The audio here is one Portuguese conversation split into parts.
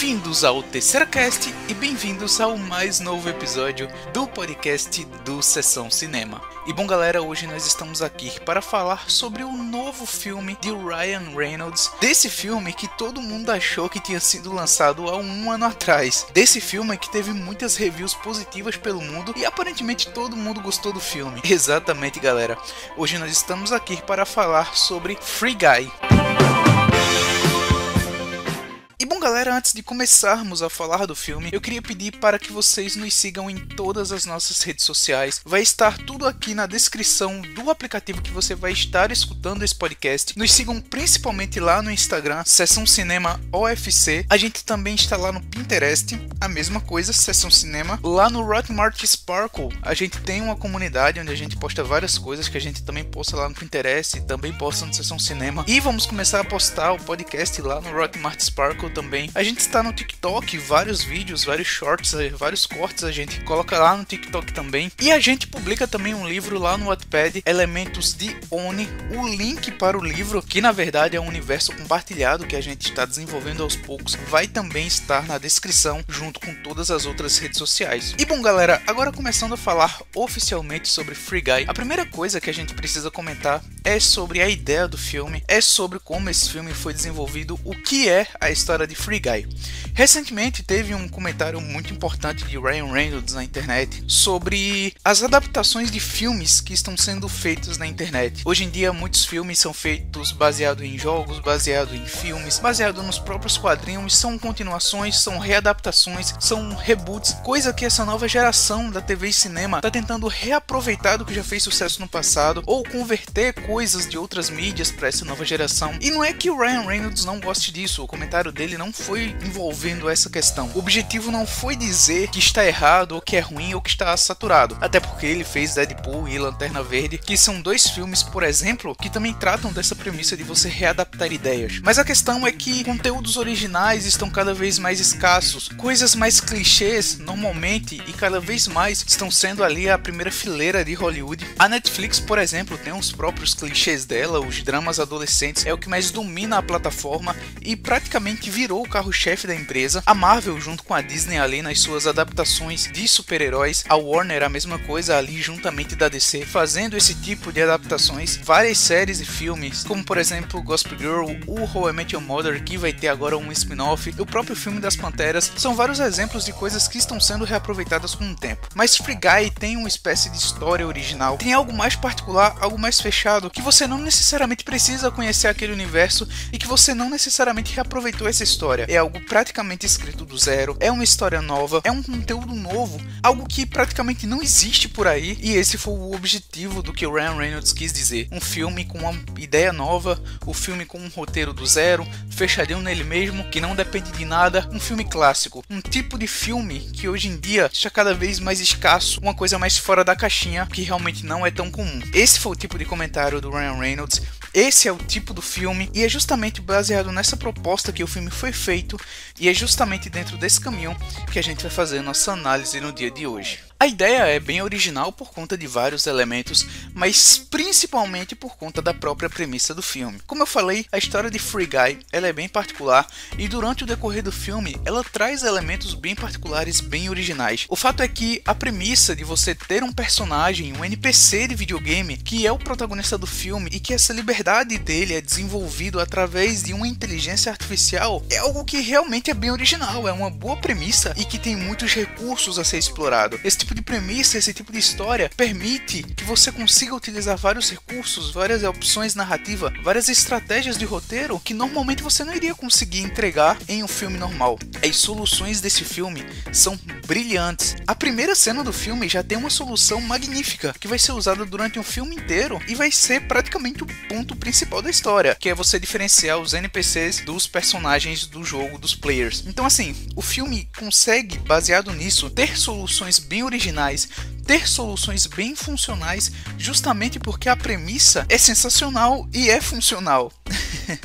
Bem-vindos ao TerceiraCast e bem-vindos ao mais novo episódio do podcast do Sessão Cinema. E bom galera, hoje nós estamos aqui para falar sobre o novo filme de Ryan Reynolds, desse filme que todo mundo achou que tinha sido lançado há um ano atrás, desse filme que teve muitas reviews positivas pelo mundo e aparentemente todo mundo gostou do filme. Exatamente galera, hoje nós estamos aqui para falar sobre Free Guy. E bom galera, antes de começarmos a falar do filme, eu queria pedir para que vocês nos sigam em todas as nossas redes sociais. Vai estar tudo aqui na descrição do aplicativo que você vai estar escutando esse podcast. Nos sigam principalmente lá no Instagram, Sessão Cinema OFC. A gente também está lá no Pinterest, a mesma coisa, Sessão Cinema. Lá no Hotmart Sparkle, a gente tem uma comunidade onde a gente posta várias coisas que a gente também posta lá no Pinterest, também posta no Sessão Cinema. E vamos começar a postar o podcast lá no Hotmart Sparkle também. A gente está no TikTok, vários vídeos, vários shorts, vários cortes a gente coloca lá no TikTok também. E a gente publica também um livro lá no Wattpad, Elementos de Oni. O link para o livro, que na verdade é um universo compartilhado que a gente está desenvolvendo aos poucos, vai também estar na descrição junto com todas as outras redes sociais. E bom galera, agora começando a falar oficialmente sobre Free Guy, a primeira coisa que a gente precisa comentar é sobre a ideia do filme, é sobre como esse filme foi desenvolvido, o que é a história de Free Guy. Recentemente teve um comentário muito importante de Ryan Reynolds na internet sobre as adaptações de filmes que estão sendo feitos na internet. Hoje em dia muitos filmes são feitos baseado em jogos, baseado em filmes, baseado nos próprios quadrinhos, são continuações, são readaptações, são reboots, coisa que essa nova geração da TV e cinema está tentando reaproveitar do que já fez sucesso no passado ou converter coisas de outras mídias para essa nova geração. E não é que o Ryan Reynolds não goste disso, o comentário dele não foi envolvendo essa questão. O objetivo não foi dizer que está errado, ou que é ruim, ou que está saturado. Até porque ele fez Deadpool e Lanterna Verde, que são dois filmes, por exemplo, que também tratam dessa premissa de você readaptar ideias. Mas a questão é que conteúdos originais estão cada vez mais escassos. Coisas mais clichês, normalmente, e cada vez mais, estão sendo ali a primeira fileira de Hollywood. A Netflix, por exemplo, tem os próprios clichês dela, os dramas adolescentes, é o que mais domina a plataforma e praticamente virou o carro-chefe da empresa. A Marvel junto com a Disney ali nas suas adaptações de super-heróis, a Warner a mesma coisa ali juntamente da DC, fazendo esse tipo de adaptações. Várias séries e filmes, como por exemplo Gossip Girl, o How I Met Your Mother, que vai ter agora um spin-off, o próprio filme das Panteras, são vários exemplos de coisas que estão sendo reaproveitadas com o tempo. Mas Free Guy tem uma espécie de história original, tem algo mais particular, algo mais fechado, que você não necessariamente precisa conhecer aquele universo e que você não necessariamente reaproveitou essa história. É algo praticamente escrito do zero, é uma história nova, é um conteúdo novo, algo que praticamente não existe por aí, e esse foi o objetivo do que o Ryan Reynolds quis dizer. Um filme com uma ideia nova, um filme com um roteiro do zero, fechadinho nele mesmo, que não depende de nada, um filme clássico, um tipo de filme que hoje em dia está cada vez mais escasso, uma coisa mais fora da caixinha, que realmente não é tão comum. Esse foi o tipo de comentário do Ryan Reynolds. Esse é o tipo do filme e é justamente baseado nessa proposta que o filme foi feito e é justamente dentro desse caminho que a gente vai fazer a nossa análise no dia de hoje. A ideia é bem original por conta de vários elementos, mas principalmente por conta da própria premissa do filme. Como eu falei, a história de Free Guy ela é bem particular e durante o decorrer do filme ela traz elementos bem particulares, bem originais. O fato é que a premissa de você ter um personagem, um NPC de videogame, que é o protagonista do filme e que essa liberdade dele é desenvolvido através de uma inteligência artificial é algo que realmente é bem original, é uma boa premissa e que tem muitos recursos a ser explorado. Esse tipo de premissa, esse tipo de história permite que você consiga utilizar vários recursos, várias opções narrativas, várias estratégias de roteiro que normalmente você não iria conseguir entregar em um filme normal. As soluções desse filme são brilhantes. A primeira cena do filme já tem uma solução magnífica que vai ser usada durante um filme inteiro e vai ser praticamente o ponto principal da história, que é você diferenciar os NPCs dos personagens do jogo, dos players. Então assim, o filme consegue, baseado nisso, ter soluções bem originais, ter soluções bem funcionais, justamente porque a premissa é sensacional e é funcional.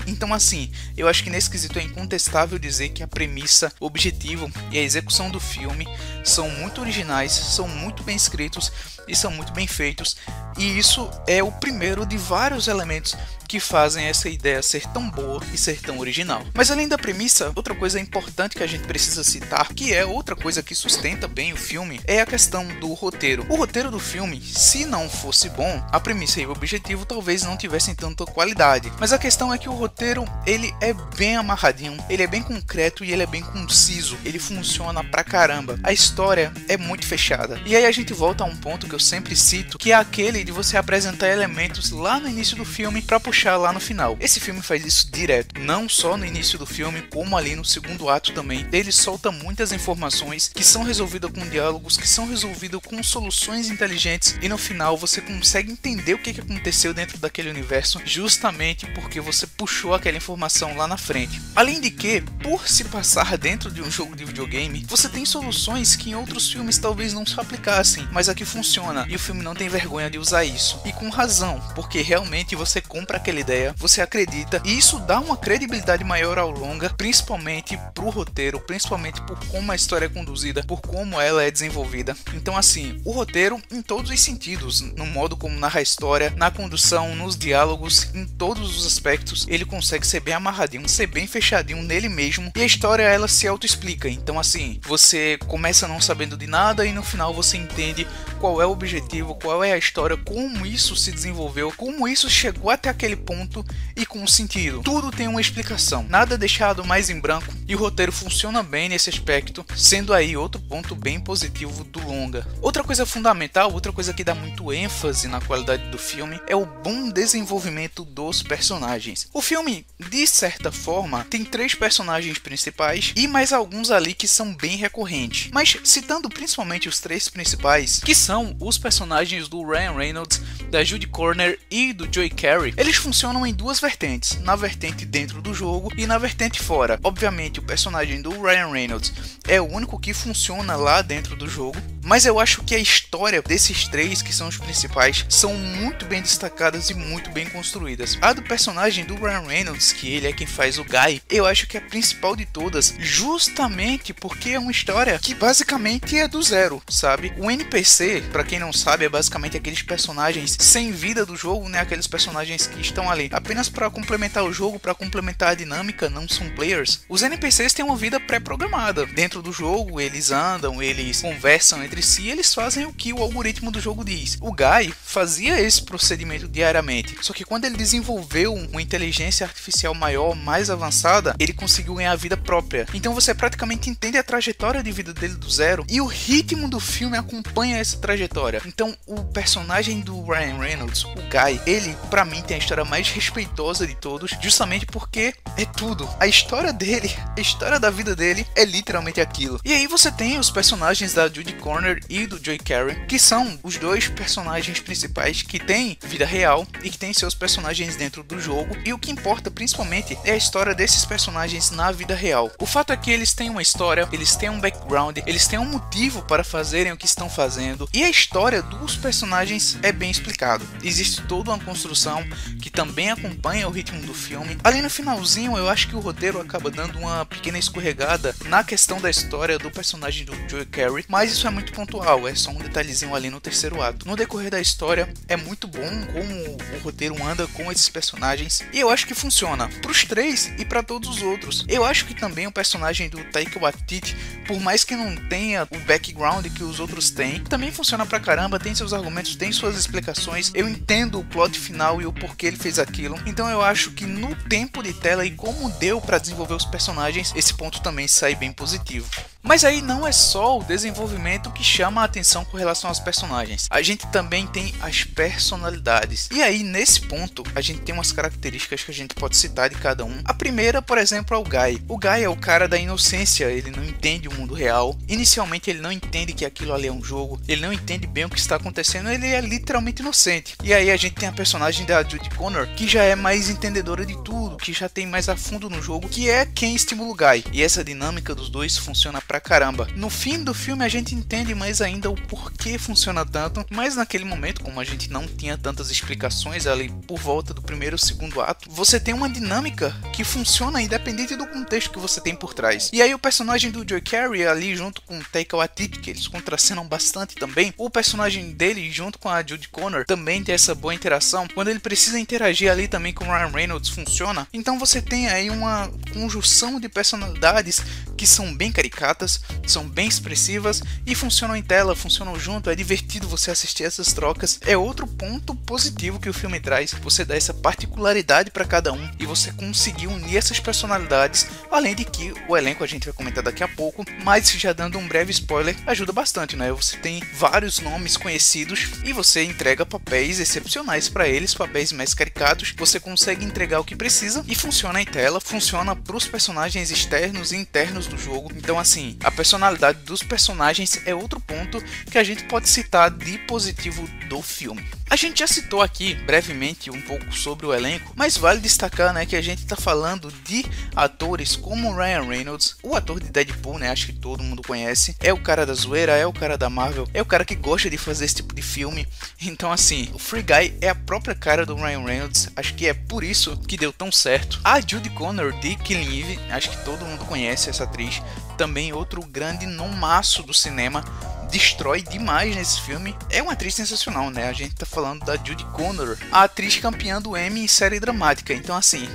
Então assim, eu acho que nesse quesito é incontestável dizer que a premissa, o objetivo e a execução do filme são muito originais, são muito bem escritos e são muito bem feitos. E isso é o primeiro de vários elementos que fazem essa ideia ser tão boa e ser tão original. Mas além da premissa, outra coisa importante que a gente precisa citar, que é outra coisa que sustenta bem o filme, é a questão do roteiro. O roteiro do filme, se não fosse bom, a premissa e o objetivo talvez não tivessem tanta qualidade. Mas a questão é que o roteiro, ele é bem amarradinho, ele é bem concreto e ele é bem conciso. Ele funciona pra caramba. A história é muito fechada. E aí a gente volta a um ponto que eu sempre cito, que é aquele de você apresentar elementos lá no início do filme pra puxar lá no final. Esse filme faz isso direto, não só no início do filme, como ali no segundo ato também. Ele solta muitas informações que são resolvidas com diálogos, que são resolvidas com soluções inteligentes, e no final você consegue entender o que aconteceu dentro daquele universo, justamente porque você puxou aquela informação lá na frente. Além de que, por se passar dentro de um jogo de videogame, você tem soluções que em outros filmes talvez não se aplicassem, mas aqui funciona, e o filme não tem vergonha de usar isso. E com razão, porque realmente você compra aquela ideia, você acredita, e isso dá uma credibilidade maior ao longa, principalmente pro roteiro, principalmente por como a história é conduzida, por como ela é desenvolvida. Então assim, o roteiro em todos os sentidos, no modo como narra a história, na condução, nos diálogos, em todos os aspectos, ele consegue ser bem amarradinho, ser bem fechadinho nele mesmo, e a história ela se auto-explica. Então assim, você começa não sabendo de nada e no final você entende qual é o objetivo, qual é a história, como isso se desenvolveu, como isso chegou até aquele ponto e com sentido. Tudo tem uma explicação, nada deixado mais em branco, e o roteiro funciona bem nesse aspecto, sendo aí outro ponto bem positivo do longa. Outra coisa fundamental, outra coisa que dá muito ênfase na qualidade do filme, é o bom desenvolvimento dos personagens. O filme, de certa forma, tem 3 personagens principais e mais alguns ali que são bem recorrentes, mas citando principalmente os 3 principais, que são os personagens do Ryan Reynolds, da Judy Corner e do Joey Carey, eles funcionam em 2 vertentes, na vertente dentro do jogo e na vertente fora. Obviamente o personagem do Ryan Reynolds é o único que funciona lá dentro do jogo, mas eu acho que a história desses 3, que são os principais, são muito bem destacadas e muito bem construídas. A do personagem do Ryan Reynolds, que ele é quem faz o Guy, eu acho que é a principal de todas, justamente porque é uma história que basicamente é do zero, sabe? O NPC, pra quem não sabe, é basicamente aqueles personagens sem vida do jogo, né? Aqueles personagens que estão ali apenas para complementar o jogo, para complementar a dinâmica, não são players. Os NPCs têm uma vida pré-programada. Dentro do jogo, eles andam, eles conversam entre si, eles fazem o que o algoritmo do jogo diz. O Guy fazia esse procedimento diariamente, só que quando ele desenvolveu uma inteligência artificial maior, mais avançada, ele conseguiu ganhar vida própria. Então você praticamente entende a trajetória de vida dele do zero, e o ritmo do filme acompanha essa trajetória. Então o personagem do Ryan Reynolds, o Guy, ele pra mim tem a história mais respeitosa de todos, justamente porque é tudo. A história dele, a história da vida dele é literalmente aquilo. E aí você tem os personagens da Judy Corner e do Joey Carey, que são os 2 personagens principais que têm vida real e que têm seus personagens dentro do jogo, e o que importa principalmente é a história desses personagens na vida real. O fato é que eles têm uma história, eles têm um background, eles têm um motivo para fazerem o que estão fazendo, e a história dos personagens é bem explicado. Existe toda uma construção que também acompanha o ritmo do filme. Ali no finalzinho eu acho que o roteiro acaba dando uma pequena escorregada na questão da história do personagem do Joey Carey, mas isso é muito pontual, é só um detalhezinho ali no terceiro ato. No decorrer da história é muito bom como o roteiro anda com esses personagens, e eu acho que funciona pros 3 e para todos os outros. Eu acho que também o personagem do Taika Waititi, por mais que não tenha o background que os outros têm, também funciona pra caramba, tem seus argumentos, tem suas explicações, eu entendo o plot final e o porquê ele fez aquilo. Então eu acho que no tempo de tela e como deu pra desenvolver os personagens, esse ponto também sai bem positivo. Mas aí não é só o desenvolvimento que chama a atenção com relação aos personagens, a gente também tem as personalidades. E aí nesse ponto a gente tem umas características que a gente pode citar de cada um. A primeira, por exemplo, é o Guy. O Guy é o cara da inocência, ele não entende o mundo real. Inicialmente ele não entende que aquilo ali é um jogo, ele não entende bem o que está acontecendo, ele é literalmente inocente. E aí a gente tem a personagem da Judy Connor, que já é mais entendedora de tudo, que já tem mais a fundo no jogo, que é quem estimula o Guy. E essa dinâmica dos dois funciona pra caramba. No fim do filme a gente entende mais ainda o porquê funciona tanto, mas naquele momento, como a gente não tinha tantas explicações ali por volta do primeiro e segundo ato, você tem uma dinâmica que funciona independente do contexto que você tem por trás. E aí o personagem do Joe Carey ali junto com o Taika Waititi, que eles contracenam bastante também, o personagem dele junto com a Judy Connor também tem essa boa interação. Quando ele precisa interagir ali também com o Ryan Reynolds funciona. Então você tem aí uma conjunção de personalidades que são bem caricatas, são bem expressivas e funcionam em tela, funcionam junto. É divertido você assistir essas trocas. É outro ponto positivo que o filme traz. Você dá essa particularidade para cada um e você conseguir unir essas personalidades, além de que o elenco a gente vai comentar daqui a pouco, mas já dando um breve spoiler, ajuda bastante, né? Você tem vários nomes conhecidos e você entrega papéis excepcionais para eles, papéis mais caricatos. Você consegue entregar o que precisa e funciona em tela, funciona para os personagens externos e internos do jogo. Então assim, a personalidade dos personagens é outro ponto que a gente pode citar de positivo do filme. A gente já citou aqui brevemente um pouco sobre o elenco, mas vale destacar, né, que a gente está falando de atores como Ryan Reynolds, o ator de Deadpool, né, acho que todo mundo conhece, é o cara da zoeira, é o cara da Marvel, é o cara que gosta de fazer esse tipo de filme. Então assim, o Free Guy é a própria cara do Ryan Reynolds, acho que é por isso que deu tão certo. A Judy Connor de Killing Eve, acho que todo mundo conhece essa atriz, também outro grande nomaço do cinema, destrói demais nesse filme. É uma atriz sensacional, né? A gente tá falando da Judy Connor, a atriz campeã do Emmy em série dramática. Então assim,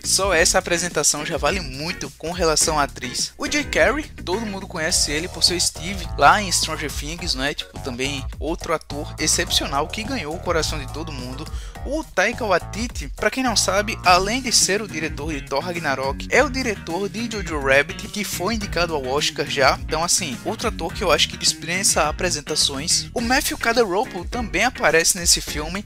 só essa apresentação já vale muito com relação à atriz. O Jay Carey, todo mundo conhece ele por ser Steve lá em Stranger Things, né? Tipo, também outro ator excepcional que ganhou o coração de todo mundo. O Taika Waititi, pra quem não sabe, além de ser o diretor de Thor Ragnarok, é o diretor de Jojo Rabbit, que foi indicado ao Oscar já. Então assim, outro ator que eu acho que dispensa apresentações. O Matthew Kaderopo também aparece nesse filme.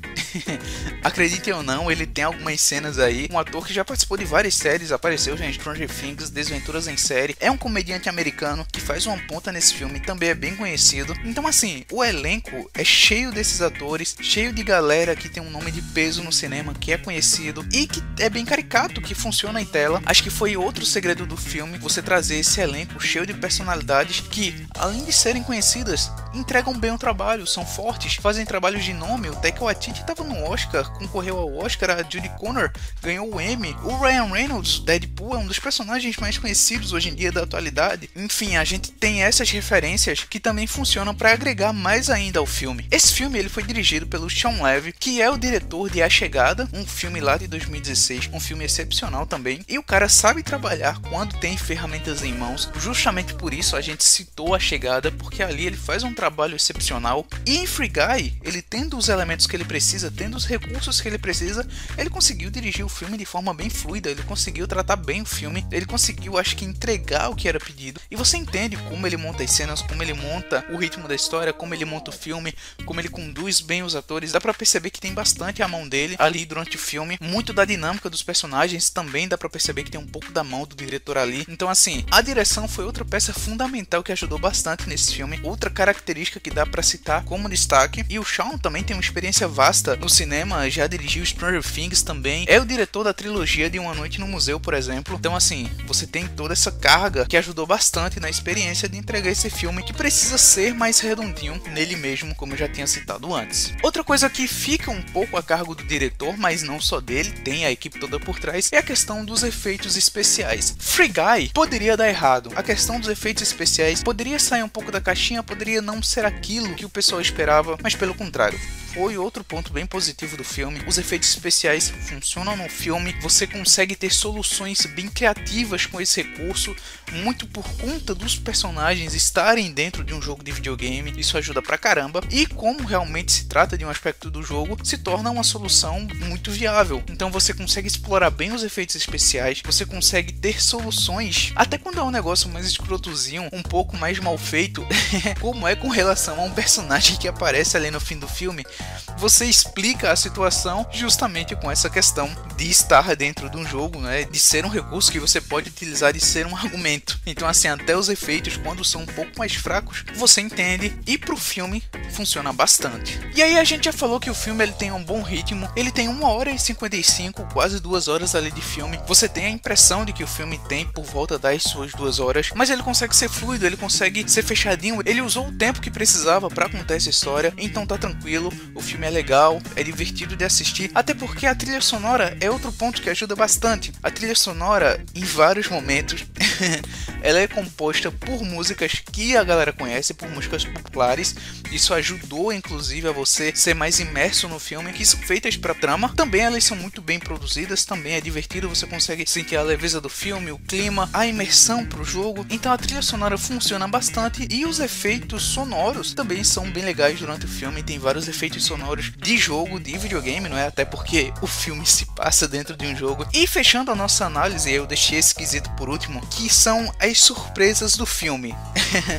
Acreditem ou não, ele tem algumas cenas aí. Um ator que já participou de várias séries, apareceu já em Stranger Things, Desventuras em Série. É um comediante americano que faz uma ponta nesse filme, também é bem conhecido. Então assim, o elenco é cheio desses atores, cheio de galera que tem um nome de peso no cinema, que é conhecido e que é bem caricato, que funciona em tela. Acho que foi outro segredo do filme, você trazer esse elenco cheio de personalidades que, além de serem conhecidas, entregam bem o trabalho, são fortes, fazem trabalhos de nome. O Taika Waititi estava no Oscar, concorreu ao Oscar, a Judy Connor ganhou o Emmy, o Ryan Reynolds, Deadpool, é um dos personagens mais conhecidos hoje em dia da atualidade. Enfim, a gente tem essas referências que também funcionam para agregar mais ainda ao filme. Esse filme ele foi dirigido pelo Shawn Levy, que é o diretor de A Chegada, um filme lá de 2016, um filme excepcional também, e o cara sabe trabalhar quando tem ferramentas em mãos. Justamente por isso a gente citou A Chegada, porque ali ele faz um trabalho excepcional. E em Free Guy, ele tendo os elementos que ele precisa, tendo os recursos que ele precisa, ele conseguiu dirigir o filme de forma bem fluida, ele conseguiu tratar bem o filme, ele conseguiu, acho que, entregar o que era pedido. E você entende como ele monta as cenas, como ele monta o ritmo da história, como ele monta o filme, como ele conduz bem os atores. Dá pra perceber que tem bastante a mão dele ali durante o filme, muito da dinâmica dos personagens também dá pra perceber que tem um pouco da mão do diretor ali. Então assim, a direção foi outra peça fundamental que ajudou bastante nesse filme, outra característica que dá pra citar como destaque. E o Shawn também tem uma experiência vasta no cinema, já dirigiu Stranger Things também, é o diretor da trilogia de Uma Noite no Museu, por exemplo. Então assim, você tem toda essa carga que ajudou bastante na experiência de entregar esse filme, que precisa ser mais redondinho nele mesmo, como eu já tinha citado antes. Outra coisa que fica um pouco a cargo do diretor, mas não só dele, tem a equipe toda por trás, é a questão dos efeitos especiais. Free Guy poderia dar errado, a questão dos efeitos especiais poderia sair um pouco da caixinha, poderia não ser aquilo que o pessoal esperava, mas pelo contrário, foi outro ponto bem positivo do filme. Os efeitos especiais funcionam no filme, você consegue ter soluções bem criativas com esse recurso, muito por conta dos personagens estarem dentro de um jogo de videogame, isso ajuda pra caramba, e como realmente se trata de um aspecto do jogo, se torna uma solução muito viável. Então você consegue explorar bem os efeitos especiais, você consegue ter soluções, até quando é um negócio mais escrotozinho, um pouco mais mal feito, como é com relação a um personagem que aparece ali no fim do filme. Você explica a situação justamente com essa questão de estar dentro de um jogo, né? De ser um recurso que você pode utilizar, de ser um argumento. Então assim, até os efeitos, quando são um pouco mais fracos, você entende, e pro filme funciona bastante. E aí a gente já falou que o filme ele tem um bom ritmo, ele tem 1h55, quase 2 horas ali de filme. Você tem a impressão de que o filme tem por volta das suas 2 horas, mas ele consegue ser fluido, ele consegue ser fechadinho, ele usou o tempo que precisava para contar essa história, então tá tranquilo, o filme é legal, é divertido de assistir, até porque a trilha sonora é outro ponto que ajuda bastante. A trilha sonora, em vários momentos, ela é composta por músicas que a galera conhece, por músicas populares. Isso ajudou inclusive a você ser mais imerso no filme, que são feitas para trama. Também elas são muito bem produzidas, também é divertido, você consegue sentir a leveza do filme, o clima, a imersão pro jogo. Então a trilha sonora funciona bastante e os efeitos sonoros também são bem legais durante o filme. Tem vários efeitos sonoros de jogo, de videogame, não é? Até porque o filme se passa dentro de um jogo. E fechando a nossa análise, eu deixei esse quesito por último, que são as surpresas do filme.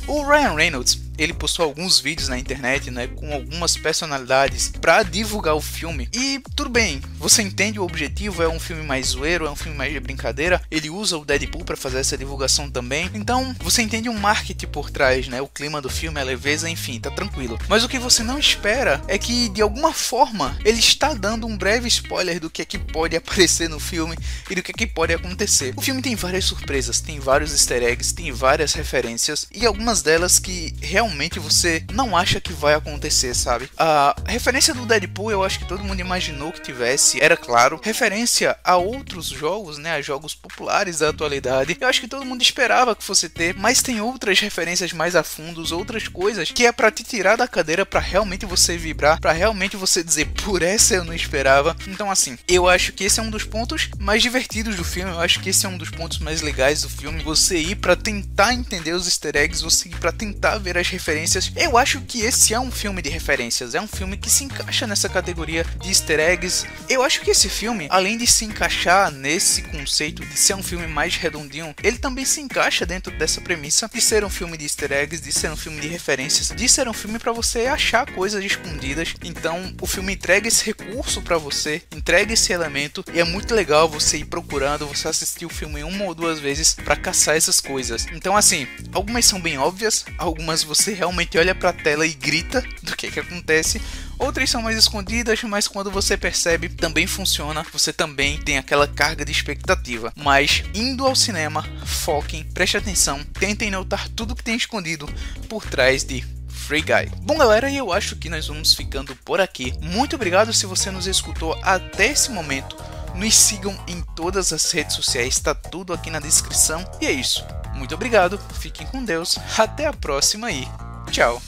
O Ryan Reynolds, ele postou alguns vídeos na internet, né, com algumas personalidades para divulgar o filme. E tudo bem, você entende o objetivo, é um filme mais zoeiro, é um filme mais de brincadeira. Ele usa o Deadpool para fazer essa divulgação também. Então, você entende um marketing por trás, né, o clima do filme, a leveza, enfim, tá tranquilo. Mas o que você não espera é que, de alguma forma, ele está dando um breve spoiler do que é que pode aparecer no filme e do que é que pode acontecer. O filme tem várias surpresas, tem vários easter eggs, tem várias referências e algumas delas que realmente você não acha que vai acontecer, sabe? A referência do Deadpool, eu acho que todo mundo imaginou que tivesse, era claro. Referência a outros jogos, né, a jogos populares da atualidade, eu acho que todo mundo esperava que fosse ter, mas tem outras referências mais a fundo, outras coisas que é pra te tirar da cadeira, pra realmente você vibrar, pra realmente você dizer, por essa eu não esperava. Então assim, eu acho que esse é um dos pontos mais divertidos do filme, eu acho que esse é um dos pontos mais legais do filme, você ir pra tentar entender os easter eggs, você ir pra tentar ver as referências. Eu acho que esse é um filme de referências, é um filme que se encaixa nessa categoria de easter eggs. Eu acho que esse filme, além de se encaixar nesse conceito de ser um filme mais redondinho, ele também se encaixa dentro dessa premissa de ser um filme de easter eggs, de ser um filme de referências, de ser um filme para você achar coisas escondidas. Então o filme entrega esse recurso para você, entrega esse elemento, e é muito legal você ir procurando, você assistir o filme 1 ou 2 vezes para caçar essas coisas. Então assim, algumas são bem óbvias, algumas você realmente olha pra tela e grita do que acontece. Outras são mais escondidas, mas quando você percebe, também funciona. Você também tem aquela carga de expectativa. Mas indo ao cinema, foquem, prestem atenção, tentem notar tudo que tem escondido por trás de Free Guy. Bom galera, eu acho que nós vamos ficando por aqui. Muito obrigado se você nos escutou até esse momento. Nos sigam em todas as redes sociais, tá tudo aqui na descrição. E é isso. Muito obrigado, fiquem com Deus, até a próxima e tchau!